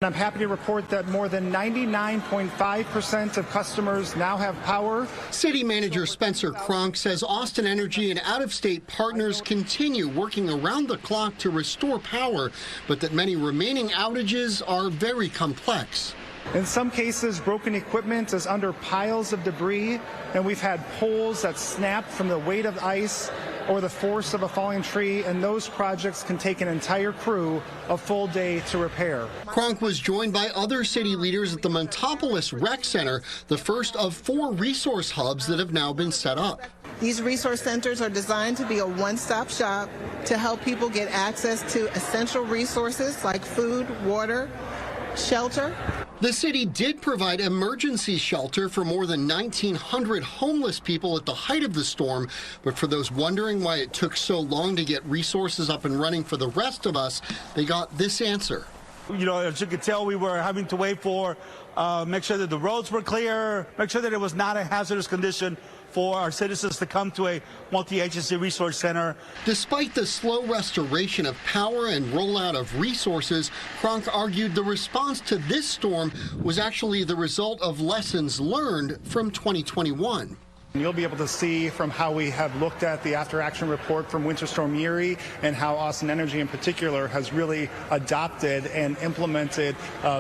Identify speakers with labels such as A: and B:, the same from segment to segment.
A: I'm happy to report that more than 99.5% of customers now have power.
B: City Manager Spencer Cronk says Austin Energy and out-of-state partners continue working around the clock to restore power, but that many remaining outages are very complex.
A: In some cases, broken equipment is under piles of debris, and we've had poles that snapped from the weight of ice or the force of a falling tree, and those projects can take an entire crew a full day to repair.
B: Cronk was joined by other city leaders at the Montopolis Rec Center, the first of 4 resource hubs that have now been set up.
C: These resource centers are designed to be a one-stop shop to help people get access to essential resources like food, water, shelter.
B: The city did provide emergency shelter for more than 1,900 homeless people at the height of the storm, but for those wondering why it took so long to get resources up and running for the rest of us, they got this answer.
D: You know, as you could tell, we were having to wait for, make sure that the roads were clear, make sure that it was not a hazardous condition for our citizens to come to a multi-agency resource center.
B: Despite the slow restoration of power and rollout of resources, Cronk argued the response to this storm was actually the result of lessons learned from 2021.
A: You'll be able to see from how we have looked at the after-action report from Winter Storm Uri and how Austin Energy in particular has really adopted and implemented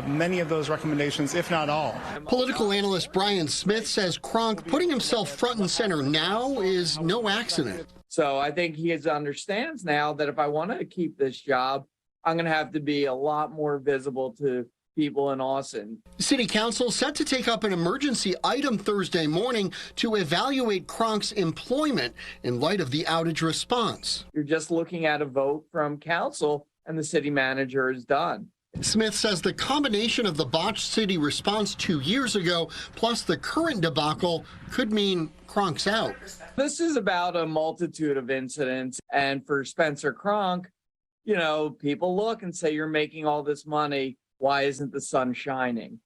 A: many of those recommendations, if not all.
B: Political analyst Brian Smith says Cronk putting himself front and center now is no accident.
E: So I think he understands now that if I want to keep this job, I'm going to have to be a lot more visible to people in Austin.
B: City Council set to take up an emergency item Thursday morning to evaluate Cronk's employment in light of the outage response.
E: You're just looking at a vote from council and the city manager is done.
B: Smith says the combination of the botched city response 2 years ago plus the current debacle could mean Cronk's out.
E: This is about a multitude of incidents, and for Spencer Cronk, you know, people look and say, you're making all this money. Why isn't the sun shining?